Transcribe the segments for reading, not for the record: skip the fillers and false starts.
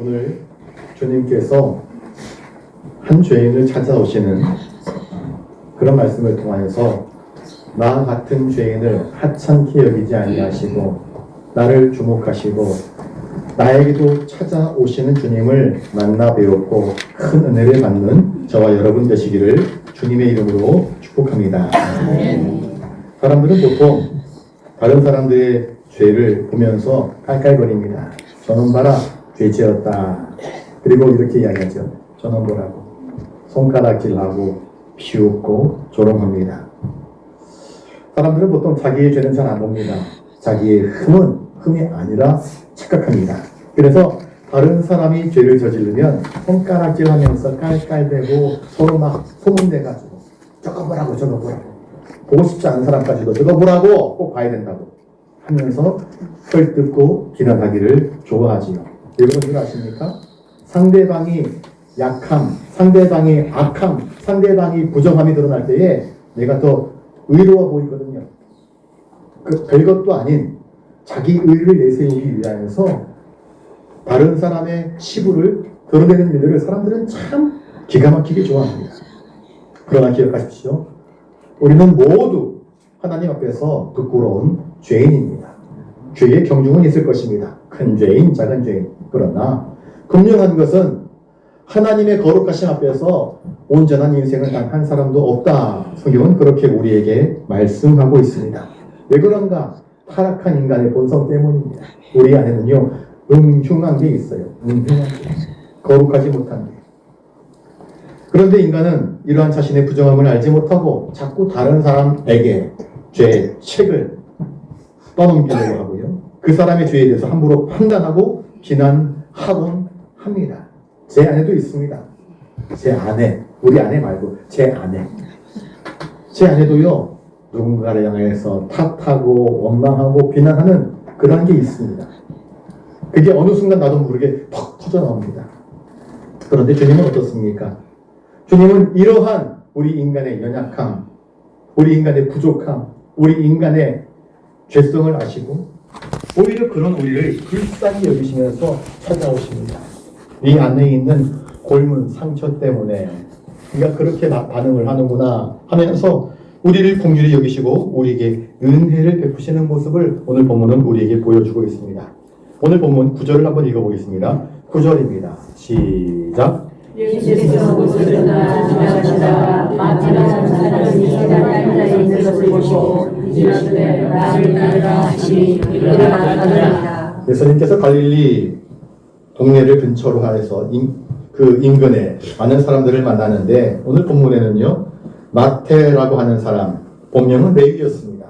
오늘 주님께서 한 죄인을 찾아오시는 그런 말씀을 통하여서 나 같은 죄인을 하찮게 여기지 아니하시고 나를 주목하시고 나에게도 찾아오시는 주님을 만나 배웠고 큰 은혜를 받는 저와 여러분 되시기를 주님의 이름으로 축복합니다. 사람들은 보통 다른 사람들의 죄를 보면서 깔깔거립니다. 저놈 봐라, 죄지었다. 그리고 이렇게 이야기하죠. 저놈 보라고. 손가락질하고 비웃고 조롱합니다. 사람들은 보통 자기의 죄는 잘 안 봅니다. 자기의 흠이 아니라 착각합니다. 그래서 다른 사람이 죄를 저지르면 손가락질하면서 깔깔대고 서로 막 소문내가지고 저거 보라고 저거 보라고 보고 싶지 않은 사람까지도 저거 보라고 꼭 봐야 된다고 하면서 헐뜯고 비난하기를 좋아하지요. 왜 그런 줄 아십니까? 상대방이 약함, 상대방이 악함, 상대방이 부정함이 드러날 때에 내가 더 의로워 보이거든요. 그 별것도 아닌 자기 의를 내세우기 위하여서 다른 사람의 치부를 드러내는 일들을 사람들은 참 기가 막히게 좋아합니다. 그러나 기억하십시오. 우리는 모두 하나님 앞에서 부끄러운 죄인입니다. 죄의 경중은 있을 것입니다. 큰 죄인, 작은 죄인. 그러나 분명한 것은 하나님의 거룩하심 앞에서 온전한 인생은 단 한 사람도 없다. 성경은 그렇게 우리에게 말씀하고 있습니다. 왜 그런가? 타락한 인간의 본성 때문입니다. 우리 안에는요, 흉한 게 있어요. 흉한 게. 거룩하지 못한 게. 그런데 인간은 이러한 자신의 부정함을 알지 못하고 자꾸 다른 사람에게 죄의 책을 떠넘기려고 하고요. 그 사람의 죄에 대해서 함부로 판단하고 비난하곤 합니다. 제 아내도 있습니다. 제 아내, 우리 아내 말고 제 아내. 제 아내도요, 누군가를 향해서 탓하고 원망하고 비난하는 그런 게 있습니다. 그게 어느 순간 나도 모르게 퍽 터져 나옵니다. 그런데 주님은 어떻습니까? 주님은 이러한 우리 인간의 연약함, 우리 인간의 부족함, 우리 인간의 죄성을 아시고 오히려 그런 우리를 불쌍히 여기시면서 찾아오십니다. 네 안에 있는 골문 상처 때문에 네가 그렇게 반응을 하는구나 하면서 우리를 긍휼히 여기시고 우리에게 은혜를 베푸시는 모습을 오늘 본문은 우리에게 보여주고 있습니다. 오늘 본문 9절을 한번 읽어보겠습니다. 9절입니다. 시작. 예수께서 옷을 지나가시다가 마태라는 사람이 계단에 앉아 있는 것을 보시고 이르시되 나를 따르라 하시니 일어나더라. 예수님께서 갈릴리 동네를 근처로 하여서 그 인근에 많은 사람들을 만나는데 오늘 본문에는요, 마태라고 하는 사람, 본명은 레위였습니다.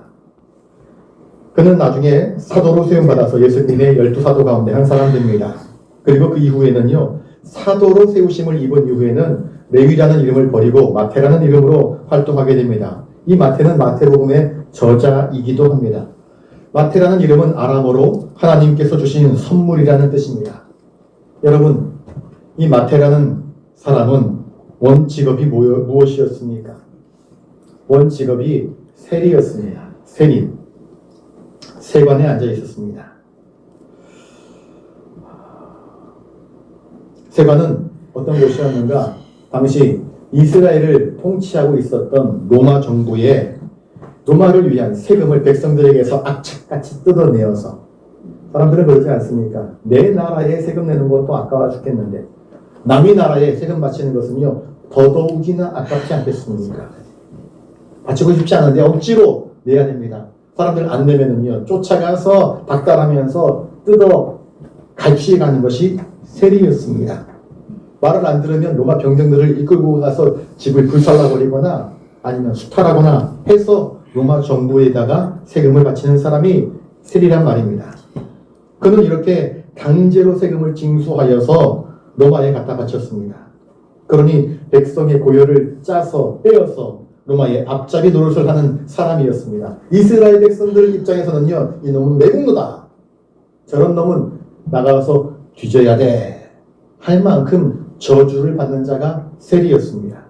그는 나중에 사도로 세움받아서 예수님의 12사도 가운데 한 사람 됩니다. 그리고 그 이후에는요, 사도로 세우심을 입은 이후에는 레위라는 이름을 버리고 마태라는 이름으로 활동하게 됩니다. 이 마태는 마태복음의 저자이기도 합니다. 마태라는 이름은 아람어로 하나님께서 주신 선물이라는 뜻입니다. 여러분, 이 마태라는 사람은 원 직업이 무엇이었습니까? 원 직업이 세리였습니다. 세리. 세관에 앉아 있었습니다. 세관은 어떤 곳이었는가? 당시 이스라엘을 통치하고 있었던 로마 정부의 로마를 위한 세금을 백성들에게서 악착같이 뜯어내어서, 사람들은 그러지 않습니까? 내 나라에 세금 내는 것도 아까워 죽겠는데 남의 나라에 세금 바치는 것은요 더더욱이나 아깝지 않겠습니까? 바치고 싶지 않은데 억지로 내야 됩니다. 사람들 안 내면은요 쫓아가서 박탈하면서 뜯어 갈취해가는 것이 세리였습니다. 말을 안 들으면 로마 병정들을 이끌고 가서 집을 불살라버리거나 아니면 수탈하거나 해서 로마 정부에다가 세금을 바치는 사람이 세리란 말입니다. 그는 이렇게 강제로 세금을 징수하여서 로마에 갖다 바쳤습니다. 그러니 백성의 고열을 짜서 빼어서 로마의 앞잡이 노릇을 하는 사람이었습니다. 이스라엘 백성들 입장에서는요, 이 놈은 매국노다. 저런 놈은 나가서 뒤져야 돼. 할 만큼 저주를 받는 자가 세리였습니다.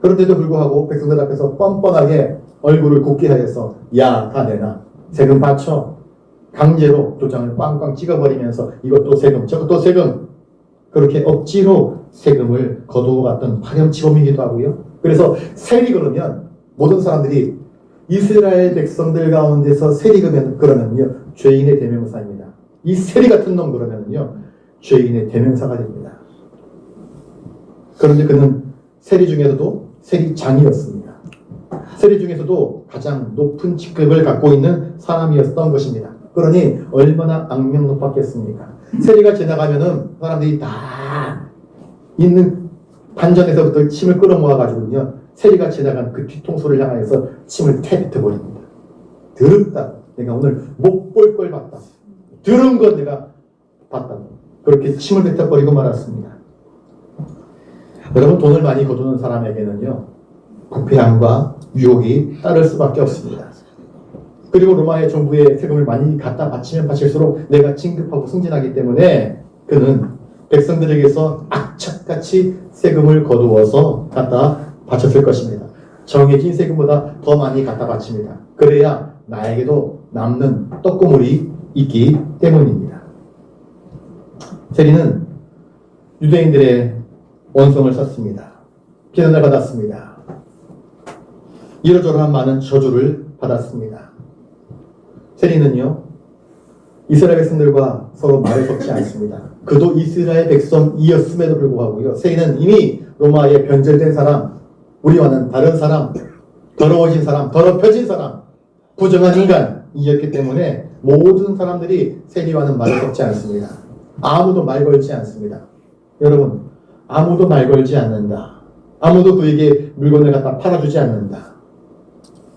그런데도 불구하고 백성들 앞에서 뻔뻔하게 얼굴을 곱게 하여서 야, 다 내놔. 세금 바쳐. 강제로 도장을 꽝꽝 찍어버리면서 이것도 세금, 저것도 세금 그렇게 억지로 세금을 거두어갔던 파렴치범이기도 하고요. 그래서 세리 그러면 모든 사람들이 이스라엘 백성들 가운데서 세리 그러면요 죄인의 대명사입니다. 이 세리 같은 놈 그러면요 죄인의 대명사가 됩니다. 그런데 그는 세리 중에서도 세리장이었습니다. 세리 중에서도 가장 높은 직급을 갖고 있는 사람이었던 것입니다. 그러니 얼마나 악명 높았겠습니까? 세리가 지나가면은 사람들이 다 있는 반전에서부터 침을 끌어모아가지고요 세리가 지나간 그 뒤통수를 향해서 침을 뱉어버립니다. 더럽다. 내가 오늘 못 볼 걸 봤다. 들은 건 내가 봤다. 그렇게 침을 뱉어버리고 말았습니다. 여러분 돈을 많이 거두는 사람에게는요 부패함과 유혹이 따를 수밖에 없습니다. 그리고 로마의 정부에 세금을 많이 갖다 바치면 바칠수록 내가 진급하고 승진하기 때문에 그는 백성들에게서 악착같이 세금을 거두어서 갖다 바쳤을 것입니다. 정해진 세금보다 더 많이 갖다 바칩니다. 그래야 나에게도 남는 떡고물이 있기 때문입니다. 세리는 유대인들의 원성을 썼습니다. 비난을 받았습니다. 이러저러한 많은 저주를 받았습니다. 세리는요 이스라엘 백성들과 서로 말을 섞지 않습니다. 그도 이스라엘 백성이었음에도 불구하고요 세리는 이미 로마에 변절된 사람, 우리와는 다른 사람, 더러워진 사람, 더럽혀진 사람, 부정한 인간이었기 때문에 모든 사람들이 세리와는 말을 섞지 않습니다. 아무도 말 걸지 않습니다. 여러분 아무도 말 걸지 않는다. 아무도 그에게 물건을 갖다 팔아주지 않는다.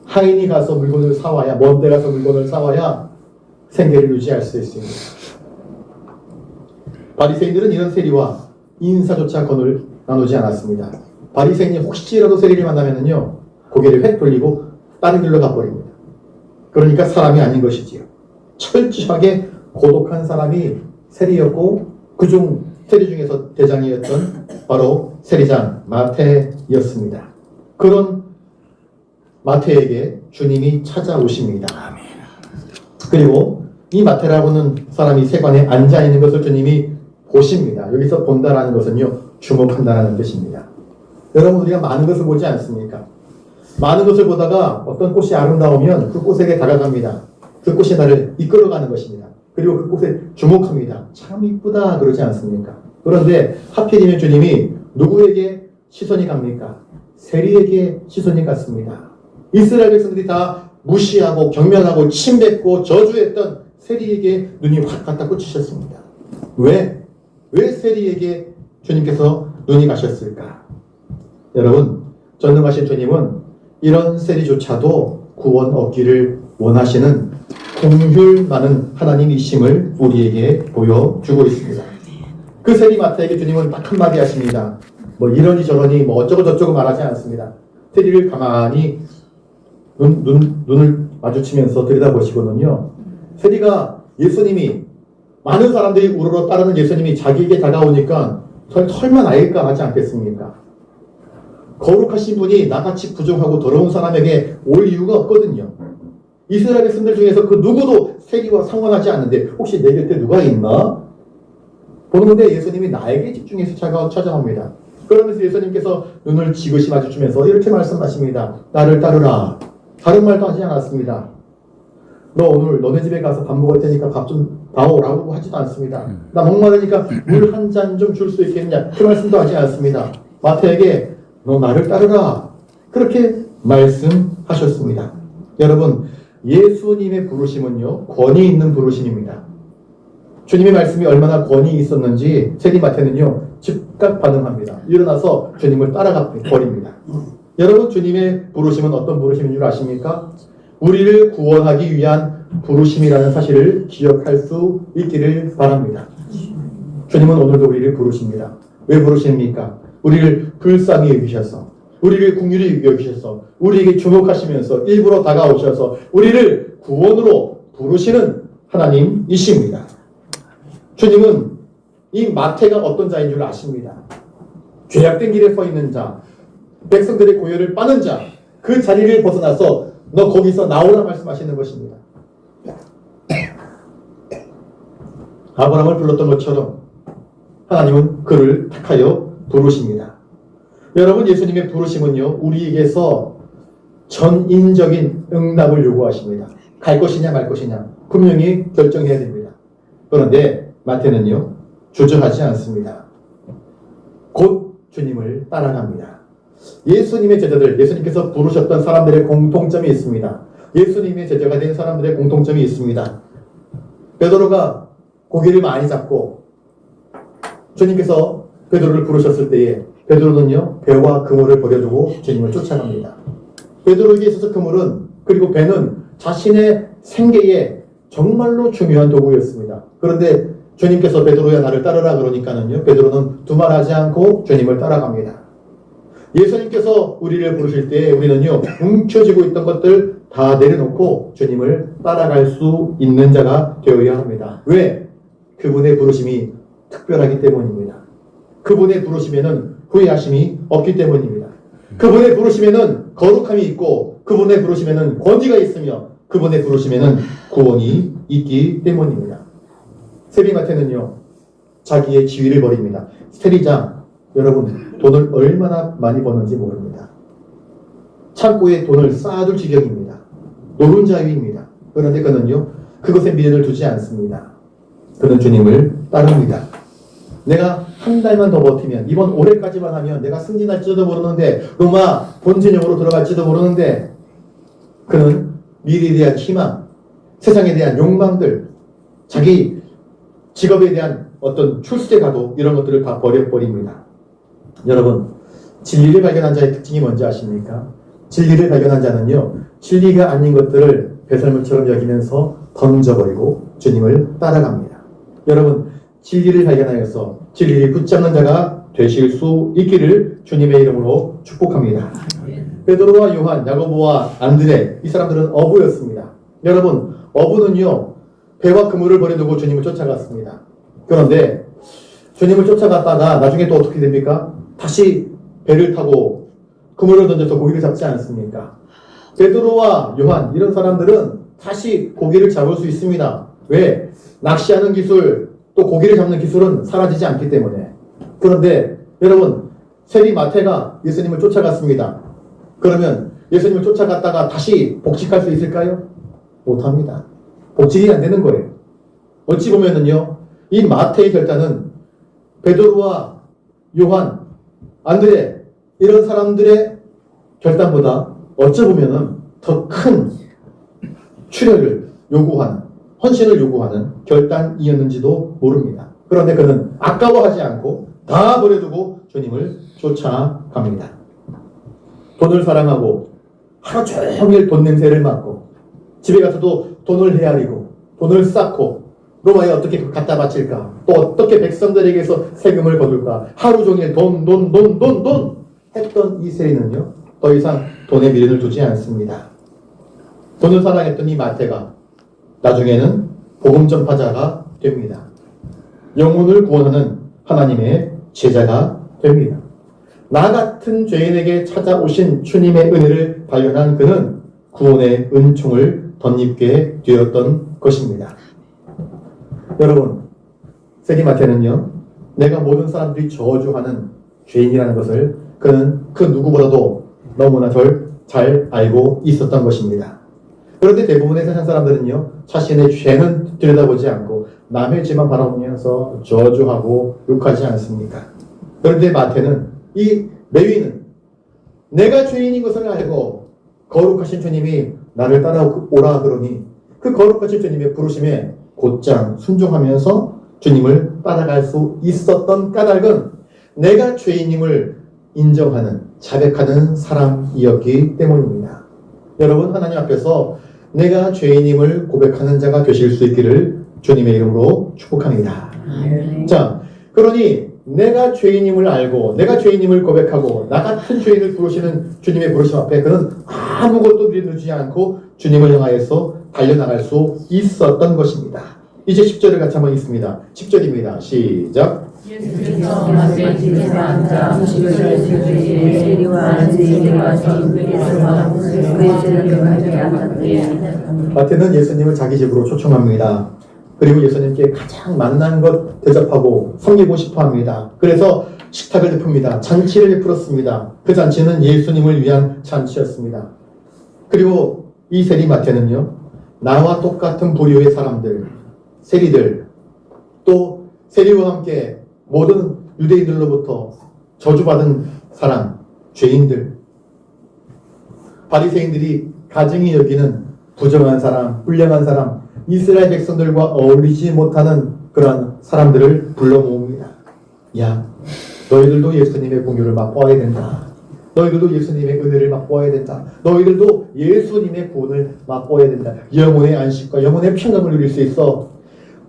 하인이 가서 물건을 사와야, 먼 데 가서 물건을 사와야 생계를 유지할 수 있습니다. 바리새인들은 이런 세리와 인사조차 건을 나누지 않았습니다. 바리새인이 혹시라도 세리를 만나면요 고개를 획 돌리고 다른 길로 가버립니다. 그러니까 사람이 아닌 것이지요. 철저하게 고독한 사람이 세리였고 그중 세리 중에서 대장이었던 바로 세리장 마태였습니다. 그런 마태에게 주님이 찾아오십니다. 그리고 이 마태라고는 사람이 세관에 앉아있는 것을 주님이 보십니다. 여기서 본다라는 것은요 주목한다라는 뜻입니다. 여러분 우리가 많은 것을 보지 않습니까? 많은 것을 보다가 어떤 꽃이 아름다우면 그 꽃에게 다가갑니다. 그 꽃이 나를 이끌어가는 것입니다. 그리고 그 꽃에 주목합니다. 참 이쁘다 그러지 않습니까? 그런데 하필이면 주님이 누구에게 시선이 갑니까? 세리에게 시선이 갔습니다. 이스라엘 백성들이 다 무시하고 경멸하고 침뱉고 저주했던 세리에게 눈이 확 갖다 꽂히셨습니다. 왜? 왜 세리에게 주님께서 눈이 가셨을까? 여러분 전능하신 주님은 이런 세리조차도 구원 얻기를 원하시는 긍휼 많은 하나님이심을 우리에게 보여주고 있습니다. 그 세리 마태에게 주님은 딱 한마디 하십니다. 뭐 이러니 저러니 뭐 어쩌고 저쩌고 말하지 않습니다. 세리를 가만히 눈을 마주치면서 들여다보시고는요. 세리가 예수님이 많은 사람들이 우러러 따르는 예수님이 자기에게 다가오니까 털만 아일까 하지 않겠습니까? 거룩하신 분이 나같이 부정하고 더러운 사람에게 올 이유가 없거든요. 이스라엘 백성들 중에서 그 누구도 세리와 상관하지 않는데 혹시 내 곁에 누가 있나? 보는 건데 예수님이 나에게 집중해서 찾아옵니다. 그러면서 예수님께서 눈을 지그시 마주치면서 이렇게 말씀하십니다. 나를 따르라. 다른 말도 하지 않았습니다. 너 오늘 너네 집에 가서 밥 먹을 테니까 밥 좀 다오라고 하지도 않습니다. 나 목마르니까 물 한 잔 좀 줄 수 있겠냐? 그 말씀도 하지 않습니다. 마태에게 너 나를 따르라. 그렇게 말씀하셨습니다. 여러분 예수님의 부르심은요 권위 있는 부르심입니다. 주님의 말씀이 얼마나 권위 있었는지 세리 마태는요 즉각 반응합니다. 일어나서 주님을 따라가 버립니다. 여러분 주님의 부르심은 어떤 부르심인 줄 아십니까? 우리를 구원하기 위한 부르심이라는 사실을 기억할 수 있기를 바랍니다. 주님은 오늘도 우리를 부르십니다. 왜 부르십니까? 우리를 불쌍히 여기셔서 우리를 긍휼히 여기셔서 우리에게 주목하시면서 일부러 다가오셔서 우리를 구원으로 부르시는 하나님이십니다. 주님은 이 마태가 어떤 자인 줄 아십니다. 죄악된 길에 서 있는 자, 백성들의 고열을 빠는 자, 그 자리를 벗어나서 너 거기서 나오라 말씀하시는 것입니다. 아브라함을 불렀던 것처럼 하나님은 그를 택하여 부르십니다. 여러분, 예수님의 부르심은요, 우리에게서 전인적인 응답을 요구하십니다. 갈 것이냐 말 것이냐 분명히 결정해야 됩니다. 그런데 마태는요, 주저하지 않습니다. 곧 주님을 따라갑니다. 예수님의 제자들, 예수님께서 부르셨던 사람들의 공통점이 있습니다. 예수님의 제자가 된 사람들의 공통점이 있습니다. 베드로가 고기를 많이 잡고 주님께서 베드로를 부르셨을 때에 베드로는요, 배와 그물을 버려두고 주님을 쫓아갑니다. 베드로에게 있어서 그물은, 그리고 배는 자신의 생계에 정말로 중요한 도구였습니다. 그런데 주님께서 베드로야 나를 따르라 그러니까는요, 베드로는 두말하지 않고 주님을 따라갑니다. 예수님께서 우리를 부르실 때 우리는요, 움켜쥐고 있던 것들 다 내려놓고 주님을 따라갈 수 있는 자가 되어야 합니다. 왜? 그분의 부르심이 특별하기 때문입니다. 그분의 부르심에는 후회하심이 없기 때문입니다. 그분의 부르심에는 거룩함이 있고, 그분의 부르심에는 권위가 있으며, 그분의 부르심에는 구원이 있기 때문입니다. 세리마태는요, 자기의 지위를 버립니다. 세리장, 여러분, 돈을 얼마나 많이 버는지 모릅니다. 창고에 돈을 쌓아둘 지경입니다. 노른자위입니다. 그런데 그는요, 그것에 미련을 두지 않습니다. 그는 주님을 따릅니다. 내가 한 달만 더 버티면, 이번 올해까지만 하면 내가 승진할지도 모르는데, 로마 본진영으로 들어갈지도 모르는데, 그는 미래에 대한 희망, 세상에 대한 욕망들, 자기 직업에 대한 어떤 출세 가도 이런 것들을 다 버려버립니다. 여러분, 진리를 발견한 자의 특징이 뭔지 아십니까? 진리를 발견한 자는요, 진리가 아닌 것들을 배설물처럼 여기면서 던져버리고 주님을 따라갑니다. 여러분, 진리를 발견하여서 진리를 붙잡는 자가 되실 수 있기를 주님의 이름으로 축복합니다. 베드로와 요한, 야고보와 안드레, 이 사람들은 어부였습니다. 여러분, 어부는요, 배와 그물을 버려두고 주님을 쫓아갔습니다. 그런데 주님을 쫓아갔다가 나중에 또 어떻게 됩니까? 다시 배를 타고 그물을 던져서 고기를 잡지 않습니까? 베드로와 요한, 이런 사람들은 다시 고기를 잡을 수 있습니다. 왜? 낚시하는 기술, 또 고기를 잡는 기술은 사라지지 않기 때문에. 그런데 여러분, 세리 마태가 예수님을 쫓아갔습니다. 그러면 예수님을 쫓아갔다가 다시 복직할 수 있을까요? 못합니다. 복직이 안 되는 거예요. 어찌 보면은요, 이 마태의 결단은 베드로와 요한, 안드레, 이런 사람들의 결단보다 어찌 보면은 더 큰 출혈을 요구하는, 헌신을 요구하는 결단이었는지도 모릅니다. 그런데 그는 아까워하지 않고 다 버려두고 주님을 쫓아갑니다. 돈을 사랑하고 하루 종일 돈 냄새를 맡고 집에 가서도 돈을 헤아리고 돈을 쌓고 로마에 어떻게 갖다 바칠까, 또 어떻게 백성들에게서 세금을 거둘까, 하루 종일 돈 했던 이 세리는요, 더 이상 돈에 미련을 두지 않습니다. 돈을 사랑했던 이 마태가 나중에는 복음 전파자가 됩니다. 영혼을 구원하는 하나님의 제자가 됩니다. 나 같은 죄인에게 찾아오신 주님의 은혜를 발견한 그는 구원의 은총을 덧입게 되었던 것입니다. 여러분, 세리 마태는요, 내가 모든 사람들이 저주하는 죄인이라는 것을 그는 그 누구보다도 너무나 잘 알고 있었던 것입니다. 그런데 대부분의 세상 사람들은요, 자신의 죄는 들여다보지 않고 남의 죄만 바라보면서 저주하고 욕하지 않습니까? 그런데 마태는, 이 레위는 내가 죄인인 것을 알고 거룩하신 주님이 나를 따라오라 그러니 그 거룩하신 주님의 부르심에 곧장 순종하면서 주님을 따라갈 수 있었던 까닭은 내가 죄인임을 인정하는, 자백하는 사람이었기 때문입니다. 여러분, 하나님 앞에서 내가 죄인임을 고백하는 자가 되실 수 있기를 주님의 이름으로 축복합니다. 자, 그러니 내가 죄인임을 알고 내가 죄인임을 고백하고 나 같은 죄인을 부르시는 주님의 부르심 앞에 그는 아무것도 미루지 않고 주님을 향하여서 달려나갈 수 있었던 것입니다. 이제 10절을 같이 한번 읽습니다. 10절입니다. 시작. 예수께서 마음에 집에서 앉아 음식을 드시기에 세리와 안드레와 주님께서 그의 제자들과 함께 앉았더니 마태는 예수님을 자기 집으로 초청합니다. 그리고 예수님께 가장 만난 것 대접하고 섬기고 싶어 합니다. 그래서 식탁을 베풉니다. 잔치를 베풀었습니다. 그 잔치는 예수님을 위한 잔치였습니다. 그리고 이 세리마태는요, 나와 똑같은 부류의 사람들, 세리들, 또 세리와 함께 모든 유대인들로부터 저주받은 사람, 죄인들, 바리새인들이 가증히 여기는 부정한 사람, 불량한 사람, 이스라엘 백성들과 어울리지 못하는 그러한 사람들을 불러 모읍니다. 야, 너희들도 예수님의 공유를 맛보아야 된다. 너희들도 예수님의 은혜를 맛보아야 된다. 너희들도 예수님의 구원을 맛보아야 된다. 영혼의 안식과 영혼의 평강을 누릴 수 있어.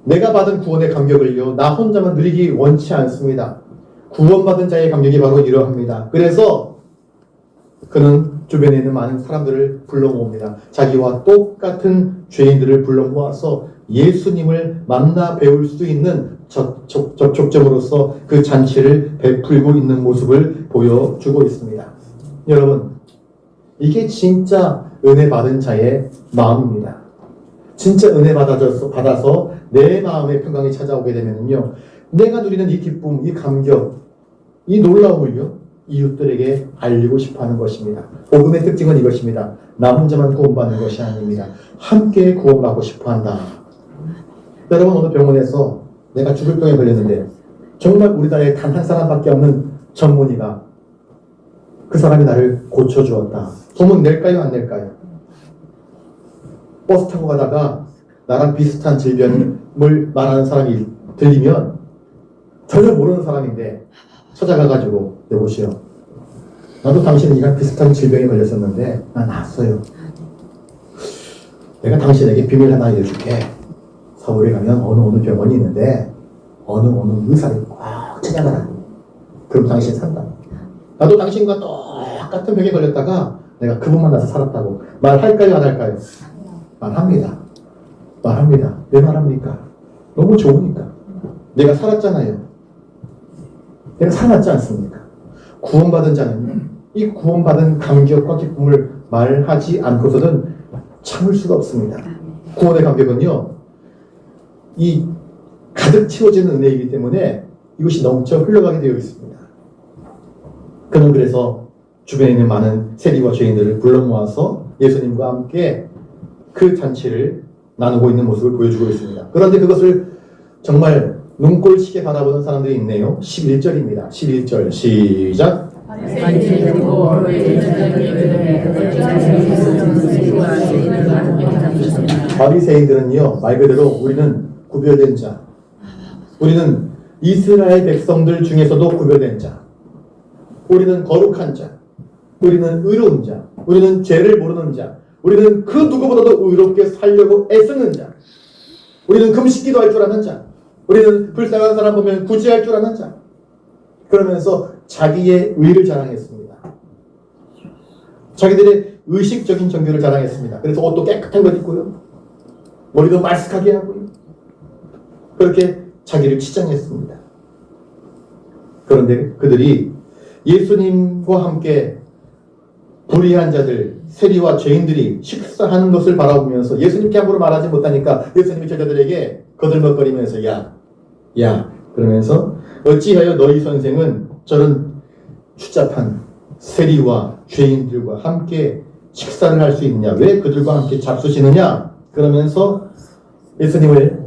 내가 받은 구원의 감격을요, 나 혼자만 누리기 원치 않습니다. 구원받은 자의 감격이 바로 이러합니다. 그래서 그는 주변에 있는 많은 사람들을 불러 모읍니다. 자기와 똑같은 죄인들을 불러 모아서 예수님을 만나 배울 수 있는 접촉점으로서 그 잔치를 베풀고 있는 모습을 보여주고 있습니다. 여러분, 이게 진짜 은혜 받은 자의 마음입니다. 진짜 은혜 받아서 내 마음의 평강이 찾아오게 되면요, 내가 누리는 이 기쁨, 이 감격, 이 놀라움을요, 이웃들에게 알리고 싶어 하는 것입니다. 복음의 특징은 이것입니다. 나 혼자만 구원받는 것이 아닙니다. 함께 구원받고 싶어 한다. 여러분, 어느 병원에서 내가 죽을 병에 걸렸는데 정말 우리나라에 단 한 사람밖에 없는 전문의가 그 사람이 나를 고쳐주었다. 소문 낼까요? 안 낼까요? 버스 타고 가다가 나랑 비슷한 질병을 말하는 사람이 들리면 전혀 모르는 사람인데 찾아가가지고, 여보시오, 나도 당신이랑 비슷한 질병에 걸렸었는데 나 나았어요. 내가 당신에게 비밀 하나 알려줄게. 서울에 가면 어느 병원이 있는데 어느 의사를 꼭 찾아가라. 그럼 당신 산다. 나도 당신과 똑같은 병에 걸렸다가 내가 그분 만나서 살았다고. 말할까요? 안 할까요? 말합니다. 왜 말합니까? 너무 좋으니까. 내가 살았잖아요. 내가 살았지 않습니까? 구원받은 자는 이 구원받은 감격과 기쁨을 말하지 않고서는 참을 수가 없습니다. 구원의 감격은요, 이 가득 채워지는 은혜이기 때문에 이것이 넘쳐 흘러가게 되어 있습니다. 그는 그래서 주변에 있는 많은 세리와 죄인들을 불러 모아서 예수님과 함께 그 잔치를 나누고 있는 모습을 보여주고 있습니다. 그런데 그것을 정말 눈꼴시게 바라보는 사람들이 있네요. 11절입니다. 11절 시작. 바리새인들은요, 말 그대로 우리는 구별된 자, 우리는 이스라엘 백성들 중에서도 구별된 자, 우리는 거룩한 자, 우리는 의로운 자, 우리는 죄를 모르는 자, 우리는 그 누구보다도 의롭게 살려고 애쓰는 자, 우리는 금식기도 할 줄 아는 자, 우리는 불쌍한 사람 보면 구제할 줄 아는 자, 그러면서 자기의 의를 자랑했습니다. 자기들의 의식적인 정결을 자랑했습니다. 그래서 옷도 깨끗한 것 입고요, 머리도 말쓱하게 하고요, 그렇게 자기를 치장했습니다. 그런데 그들이 예수님과 함께 불의한 자들, 세리와 죄인들이 식사하는 것을 바라보면서 예수님께 함부로 말하지 못하니까 예수님이 제자들에게 거들먹거리면서 야 그러면서 어찌하여 너희 선생은 저런 추잡한 세리와 죄인들과 함께 식사를 할 수 있느냐? 왜 그들과 함께 잡수시느냐? 그러면서 예수님을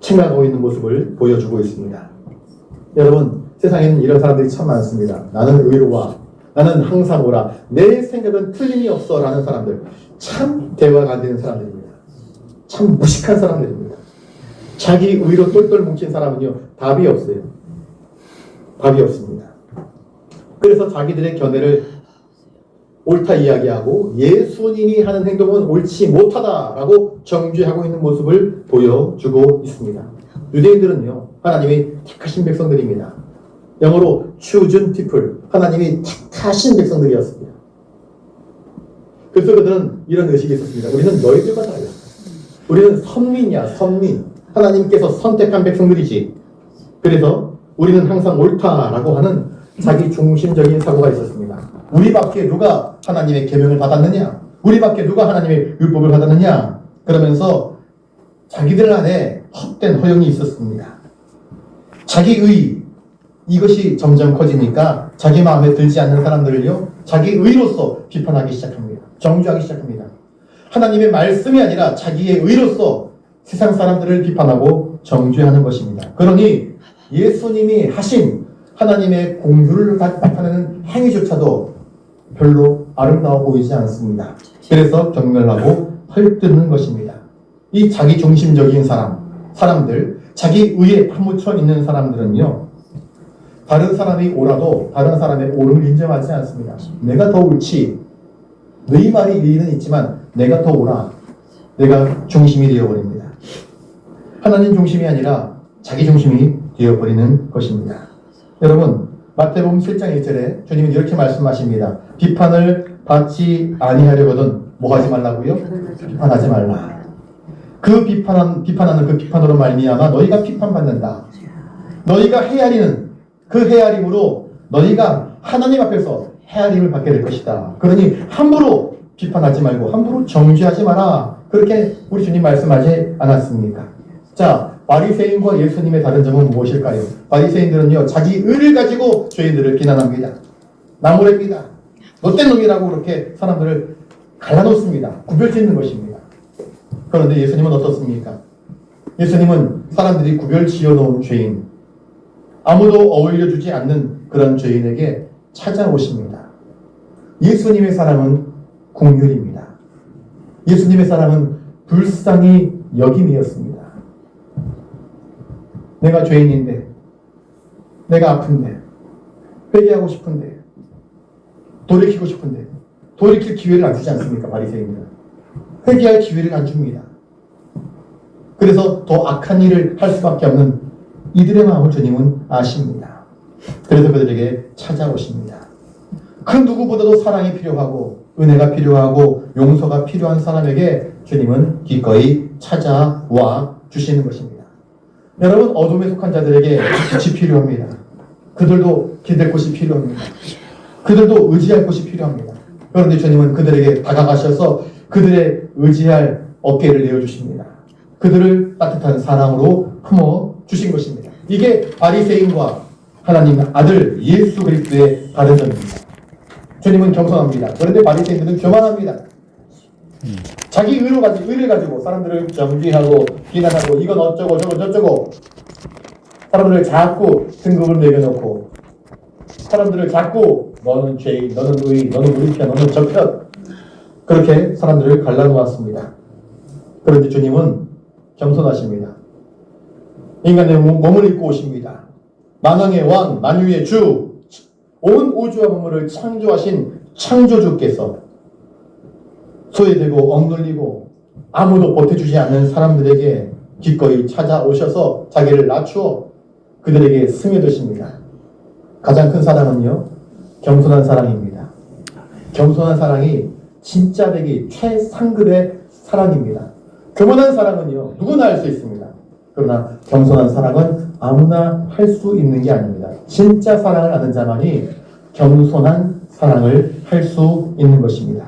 책망하고 있는 모습을 보여주고 있습니다. 여러분, 세상에는 이런 사람들이 참 많습니다. 나는 의로와 나는 항상 오라. 내 생각은 틀림이 없어 라는 사람들. 참 대화가 안 되는 사람들입니다. 참 무식한 사람들입니다. 자기 의로 똘똘 뭉친 사람은요, 답이 없어요. 답이 없습니다. 그래서 자기들의 견해를 옳다 이야기하고 예수님이 하는 행동은 옳지 못하다라고 정죄하고 있는 모습을 보여주고 있습니다. 유대인들은요, 하나님이 택하신 백성들입니다. 영어로 chosen people, 하나님이 택하신 백성들이었습니다. 그래서 그들은 이런 의식이 있었습니다. 우리는 너희들과 달라. 우리는 선민이야, 선민. 하나님께서 선택한 백성들이지. 그래서 우리는 항상 옳다라고 하는 자기 중심적인 사고가 있었습니다. 우리밖에 누가 하나님의 계명을 받았느냐? 우리밖에 누가 하나님의 율법을 받았느냐? 그러면서 자기들 안에 헛된 허영이 있었습니다. 자기의 이것이 점점 커지니까 자기 마음에 들지 않는 사람들을요, 자기 의로서 비판하기 시작합니다. 정죄하기 시작합니다. 하나님의 말씀이 아니라 자기의 의로서 세상 사람들을 비판하고 정죄하는 것입니다. 그러니 예수님이 하신 하나님의 공유를 나타내는 행위조차도 별로 아름다워 보이지 않습니다. 그래서 경멸하고 헐뜯는 것입니다. 이 자기중심적인 사람들, 자기 의에 파묻혀 있는 사람들은요, 다른 사람이 옳아도 다른 사람의 옳음을 인정하지 않습니다. 내가 더 옳지. 너희 말이 일리는 있지만 내가 더 옳아. 내가 중심이 되어버립니다. 하나님 중심이 아니라 자기 중심이 되어버리는 것입니다. 여러분, 마태복음 7장 1절에 주님은 이렇게 말씀하십니다. 비판을 받지 아니하려거든 뭐 하지 말라고요? 비판하지 말라. 그 비판하는 그 비판으로 말미암아 너희가 비판받는다. 너희가 헤아리는 그 헤아림으로 너희가 하나님 앞에서 헤아림을 받게 될 것이다. 그러니 함부로 비판하지 말고 함부로 정죄하지 마라. 그렇게 우리 주님 말씀하지 않았습니까? 자, 바리새인과 예수님의 다른 점은 무엇일까요? 바리새인들은요, 자기 의를 가지고 죄인들을 비난합니다. 나무랍니다. 못된 놈이라고 그렇게 사람들을 갈라놓습니다. 구별짓는 것입니다. 그런데 예수님은 어떻습니까? 예수님은 사람들이 구별 지어놓은 죄인, 아무도 어울려주지 않는 그런 죄인에게 찾아오십니다. 예수님의 사랑은 긍휼입니다. 예수님의 사랑은 불쌍히 여김이었습니다. 내가 죄인인데, 내가 아픈데, 회개하고 싶은데, 돌이키고 싶은데 돌이킬 기회를 안 주지 않습니까? 바리새인들은 회개할 기회를 안 줍니다. 그래서 더 악한 일을 할 수밖에 없는 이들의 마음을 주님은 아십니다. 그래서 그들에게 찾아오십니다. 그 누구보다도 사랑이 필요하고 은혜가 필요하고 용서가 필요한 사람에게 주님은 기꺼이 찾아와 주시는 것입니다. 여러분, 어둠에 속한 자들에게 빛이 필요합니다. 그들도 기댈 곳이 필요합니다. 그들도 의지할 곳이 필요합니다. 그런데 주님은 그들에게 다가가셔서 그들의 의지할 어깨를 내어주십니다. 그들을 따뜻한 사랑으로 품어주신 것입니다. 이게 바리새인과 하나님 아들 예수 그리스도의 다른 점입니다. 주님은 겸손합니다. 그런데 바리새인들은 교만합니다. 자기 의를 가지고 사람들을 정죄하고 비난하고 이건 어쩌고 저건 저쩌고 사람들을 자꾸 등급을 매겨놓고 사람들을 자꾸 너는 죄인, 너는 의, 너는 우리 편, 너는 저 편 그렇게 사람들을 갈라놓았습니다. 그런데 주님은 겸손하십니다. 인간의 몸을 입고 오십니다. 만왕의 왕, 만유의 주, 온 우주와 만물을 창조하신 창조주께서 소외되고 억눌리고 아무도 보태주지 않는 사람들에게 기꺼이 찾아오셔서 자기를 낮추어 그들에게 스며드십니다. 가장 큰 사랑은요, 겸손한 사랑입니다. 겸손한 사랑이 진짜 되기 최상급의 사랑입니다. 교만한 사랑은요, 누구나 할 수 있습니다. 그러나 겸손한 사랑은 아무나 할 수 있는 게 아닙니다. 진짜 사랑을 아는 자만이 겸손한 사랑을 할 수 있는 것입니다.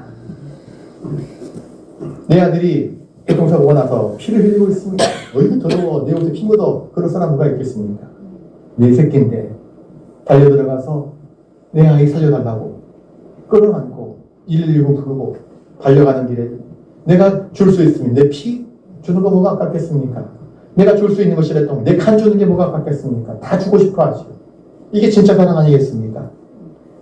내 아들이 교통사고가 나서 피를 흘리고 있습니다. 어이구 더러워, 내 옷에 피 묻어. 그런 사람 누가 있겠습니까? 내 새끼인데 달려들어가서 내 아이 살려달라고 끌어안고 119 부르고 달려가는 길에 내가 줄 수 있으면 내 피 주는 거 뭐가 아깝겠습니까? 내가 줄 수 있는 것이라도 내 칸 주는 게 뭐가 아깝겠습니까? 다 주고 싶어 하죠. 이게 진짜 사랑 아니겠습니까?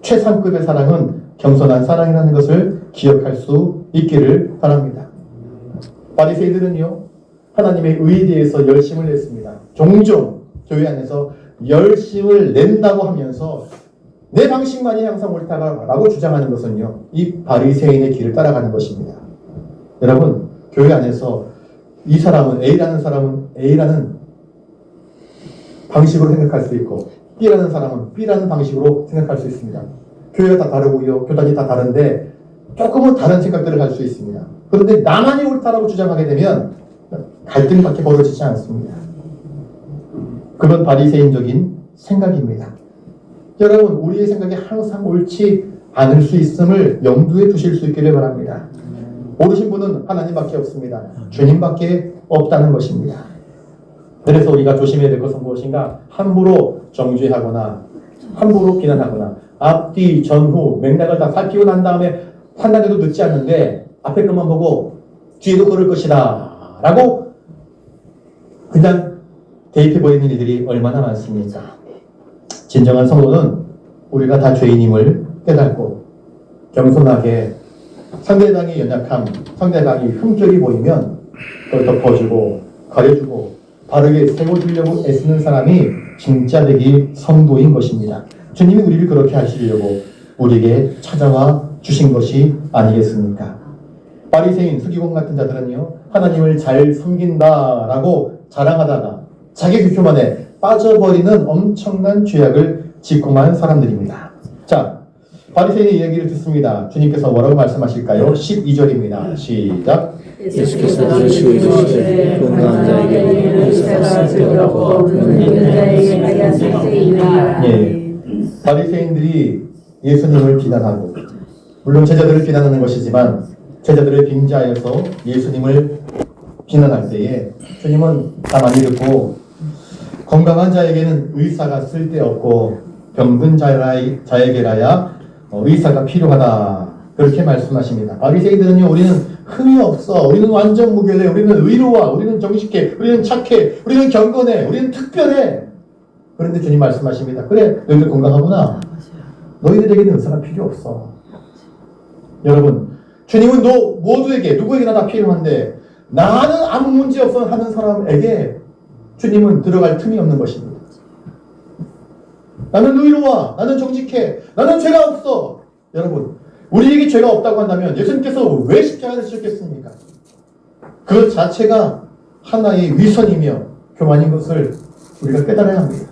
최상급의 사랑은 겸손한 사랑이라는 것을 기억할 수 있기를 바랍니다. 바리새인들은요, 하나님의 의에 대해서 열심을 냈습니다. 종종 교회 안에서 열심을 낸다고 하면서 내 방식만이 항상 옳다라고 주장하는 것은요, 이 바리새인의 길을 따라가는 것입니다. 여러분, 교회 안에서 이 사람은 A라는 방식으로 생각할 수 있고 B라는 사람은 B라는 방식으로 생각할 수 있습니다. 교회가 다 다르고요, 교단이 다 다른데 조금은 다른 생각들을 할 수 있습니다. 그런데 나만이 옳다라고 주장하게 되면 갈등밖에 벌어지지 않습니다. 그건 바리새인적인 생각입니다. 여러분, 우리의 생각이 항상 옳지 않을 수 있음을 염두에 두실 수 있기를 바랍니다. 옳으신 분은 하나님밖에 없습니다. 주님밖에 없다는 것입니다. 그래서 우리가 조심해야 될 것은 무엇인가? 함부로 정죄하거나 함부로 비난하거나 앞뒤 전후 맥락을 다 살피고 난 다음에 판단해도 늦지 않는데 앞에 것만 보고 뒤에도 그럴 것이다 라고 그냥 대입해버리는 이들이 얼마나 많습니까? 진정한 성도는 우리가 다 죄인임을 깨닫고 겸손하게 상대방의 연약함, 상대방이 흠결이 보이면 그걸 덮어주고 가려주고 바르게 세워주려고 애쓰는 사람이 진짜 되기 성도인 것입니다. 주님이 우리를 그렇게 하시려고 우리에게 찾아와 주신 것이 아니겠습니까? 바리새인, 서기관 같은 자들은요, 하나님을 잘 섬긴다라고 자랑하다가 자기 규표만에 빠져버리는 엄청난 죄악을 짓고만 사람들입니다. 자, 바리새인의 이야기를 듣습니다. 주님께서 뭐라고 말씀하실까요? 12절입니다. 시작. 예수께서 들으시고 이르시되 건강한 자에게 의사가 들어갔고 그는 병든 자에게 하여 쓸세이다. 예, 바리새인들이 예수님을 비난하고 물론 제자들을 비난하는 것이지만 제자들을 빙자하여서 예수님을 비난할 때에 주님은 가만히 듣고 건강한 자에게는 의사가 쓸데없고 병든 자에게라야 의사가 필요하다 그렇게 말씀하십니다. 바리새인들은요, 우리는 흠이 없어, 우리는 완전 무결해, 우리는 의로워, 우리는 정직해, 우리는 착해, 우리는 경건해, 우리는 특별해. 그런데 주님 말씀하십니다. 그래, 너희들 건강하구나. 너희들에게는 의사가 필요 없어. 여러분, 주님은 모두에게 누구에게나 다 필요한데 나는 아무 문제 없어 하는 사람에게 주님은 들어갈 틈이 없는 것입니다. 나는 의로워, 나는 정직해, 나는 죄가 없어. 여러분, 우리에게 죄가 없다고 한다면 예수님께서 왜 십자가를 지셨겠습니까? 그 자체가 하나의 위선이며 교만인 것을 우리가 깨달아야 합니다.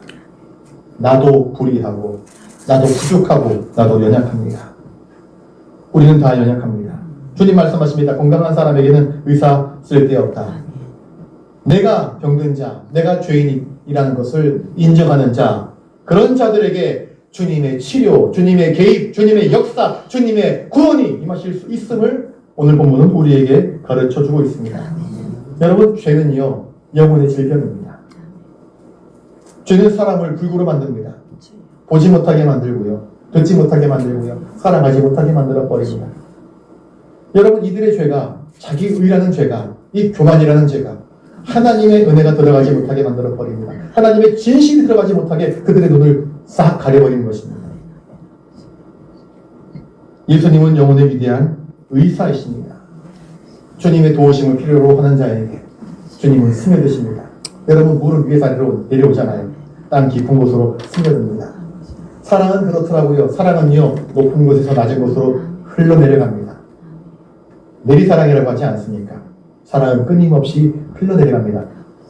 나도 불의하고 나도 부족하고 나도 연약합니다. 우리는 다 연약합니다. 주님 말씀하십니다. 건강한 사람에게는 의사 쓸데없다. 내가 병든 자, 내가 죄인이라는 것을 인정하는 자, 그런 자들에게 주님의 치료, 주님의 개입, 주님의 역사, 주님의 구원이 임하실 수 있음을 오늘 본문은 우리에게 가르쳐주고 있습니다. 여러분, 죄는요, 영혼의 질병입니다. 죄는 사람을 불구로 만듭니다. 보지 못하게 만들고요, 듣지 못하게 만들고요, 사랑하지 못하게 만들어버립니다. 여러분, 이들의 죄가, 자기 의라는 죄가, 이 교만이라는 죄가 하나님의 은혜가 들어가지 못하게 만들어버립니다. 하나님의 진실이 들어가지 못하게 그들의 눈을 싹 가려버리는 것입니다. 예수님은 영혼의 위대한 의사이십니다. 주님의 도우심을 필요로 하는 자에게 주님은 스며드십니다. 여러분, 물은 위에서 내려오잖아요. 땅 깊은 곳으로 스며듭니다. 사랑은 그렇더라고요. 사랑은요, 높은 곳에서 낮은 곳으로 흘러내려갑니다. 내리사랑이라고 하지 않습니까? 사랑은 끊임없이 흘러내려갑니다.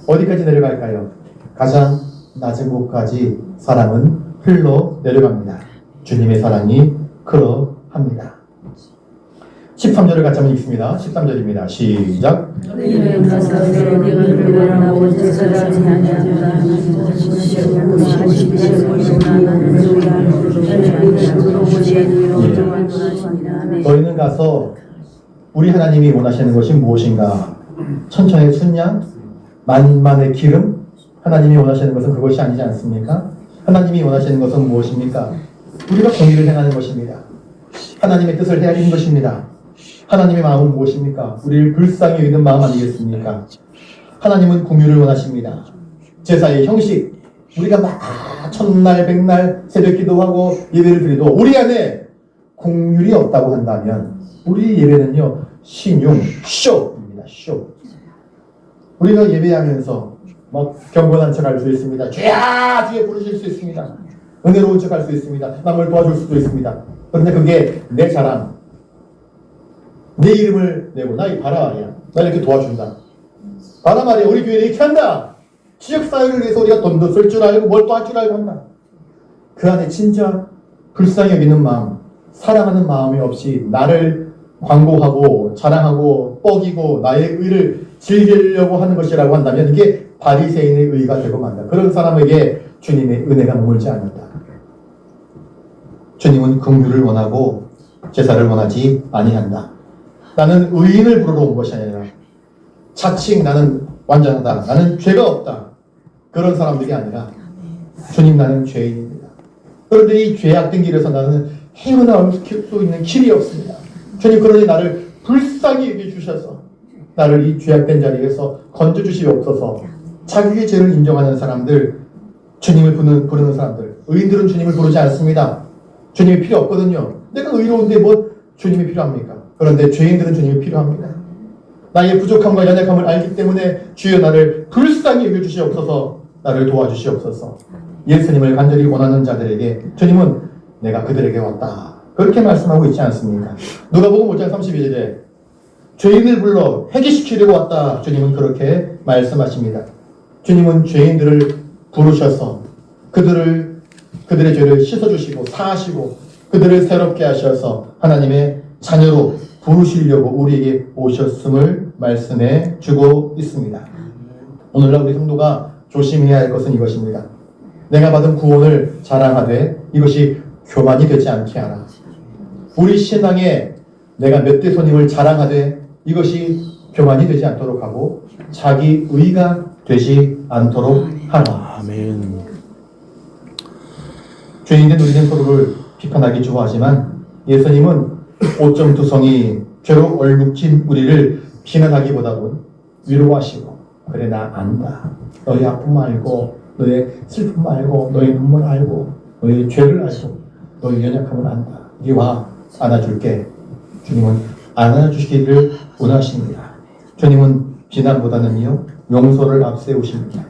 어디까지 내려갈까요? 가장 낮은 곳까지 사랑은 흘러내려갑니다. 주님의 사랑이 그러합니다. 13절을 같이 한번 읽습니다. 13절입니다. 시작. 너희는 가서 우리 하나님이 원하시는 것이 무엇인가? 천천의 순양, 만만의 기름? 하나님이 원하시는 것은 그것이 아니지 않습니까? 하나님이 원하시는 것은 무엇입니까? 우리가 공의를 행하는 것입니다. 하나님의 뜻을 헤아리는 것입니다. 하나님의 마음은 무엇입니까? 우리를 불쌍히 여기는 마음 아니겠습니까? 하나님은 공의를 원하십니다. 제사의 형식, 우리가 막 첫날, 백날 새벽 기도하고 예배를 드려도 우리 안에 공율이 없다고 한다면 우리 예배는요, 신용, 쇼입니다. 쇼. 우리가 예배하면서 막 경건한 척 할 수 있습니다. 주야! 주에 부르실 수 있습니다. 은혜로운 척 할 수 있습니다. 남을 도와줄 수도 있습니다. 그런데 그게 내 자랑, 내 이름을 내고 나 이 봐라 말이야. 나 이렇게 도와준다. 봐라 말이야. 우리 교회를 이렇게 한다. 지역사회를 위해서 우리가 돈도 쓸 줄 알고 뭘 또 할 줄 알고 한다. 그 안에 진짜 불쌍히 여기는 마음, 사랑하는 마음이 없이 나를 광고하고 자랑하고 뻐기고 나의 의를 즐기려고 하는 것이라고 한다면 이게 바리새인의 의가 되고 만다. 그런 사람에게 주님의 은혜가 머물지 않는다. 주님은 긍휼을 원하고 제사를 원하지 아니한다. 나는 의인을 부르러 온 것이 아니라 자칭 나는 완전하다, 나는 죄가 없다, 그런 사람들이 아니라 주님 나는 죄인입니다. 그런데 이 죄악된 길에서 나는 헤어나올 수 있는 길이 없습니다. 주님 그러니 나를 불쌍히 여겨주셔서 나를 이 죄악된 자리에서 건져주시옵소서. 자기의 죄를 인정하는 사람들, 주님을 부르는 사람들, 의인들은 주님을 부르지 않습니다. 주님이 필요 없거든요. 내가 의로운데 뭐 주님이 필요합니까? 그런데 죄인들은 주님이 필요합니다. 나의 부족함과 연약함을 알기 때문에 주여 나를 불쌍히 여겨주시옵소서. 나를 도와주시옵소서. 예수님을 간절히 원하는 자들에게 주님은 내가 그들에게 왔다. 그렇게 말씀하고 있지 않습니까? 누가복음 5장 32절에 죄인을 불러 회개시키려고 왔다. 주님은 그렇게 말씀하십니다. 주님은 죄인들을 부르셔서 그들의 죄를 씻어주시고 사하시고 그들을 새롭게 하셔서 하나님의 자녀로 부르시려고 우리에게 오셨음을 말씀해 주고 있습니다. 오늘날 우리 성도가 조심해야 할 것은 이것입니다. 내가 받은 구원을 자랑하되 이것이 교만이 되지 않게 하라. 우리 신앙에 내가 몇 대 손님을 자랑하되 이것이 교만이 되지 않도록 하고 자기 의가 되지 않도록 하라. 아멘. 죄인된 우리는 서로를 비판하기 좋아하지만 예수님은 5.2성이 죄로 얼룩진 우리를 비난하기보다는 위로하시고 그래 나 안다. 너의 아픔 알고 너의 슬픔 알고 너의 눈물 알고 너의 죄를 알고 너의 연약함을 안다. 이리 와 안아줄게. 주님은 안아주시기를 원하십니다. 주님은 비난보다는요 용서를 앞세우십니다.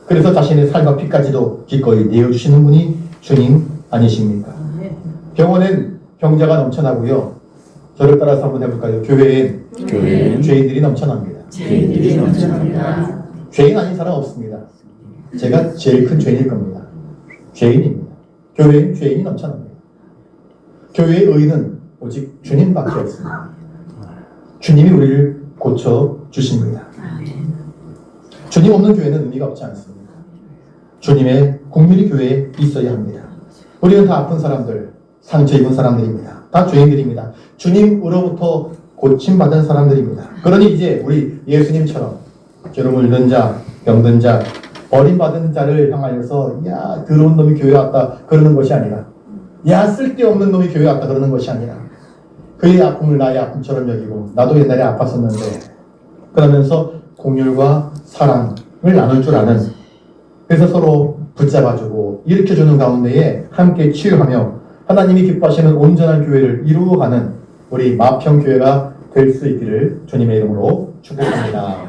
그래서 자신의 살과 피까지도 기꺼이 내어주시는 분이 주님 아니십니까? 병원엔 병자가 넘쳐나고요. 저를 따라서 한번 해볼까요? 교회엔 죄인들이 넘쳐납니다. 죄인들이 넘쳐납니다. 죄인 아닌 사람 없습니다. 제가 제일 큰 죄인일 겁니다. 죄인입니다. 교회엔 죄인이 넘쳐납니다. 교회의 의인은 오직 주님밖에 없습니다. 주님이 우리를 고쳐주십니다. 주님 없는 교회는 의미가 없지 않습니다. 주님의 국민이 교회에 있어야 합니다. 우리는 다 아픈 사람들, 상처 입은 사람들입니다. 다 죄인들입니다. 주님으로부터 고침받은 사람들입니다. 그러니 이제 우리 예수님처럼 죄로 물든 자, 병든 자, 버림받은 자를 향하여서 야 더러운 놈이 교회 왔다 그러는 것이 아니라 야 쓸데없는 놈이 교회 왔다 그러는 것이 아니라 그의 아픔을 나의 아픔처럼 여기고 나도 옛날에 아팠었는데 그러면서 공율과 사랑을 나눌 줄 아는, 그래서 서로 붙잡아주고 일으켜주는 가운데에 함께 치유하며 하나님이 기뻐하시는 온전한 교회를 이루어가는 우리 마평교회가 될 수 있기를 주님의 이름으로 축복합니다.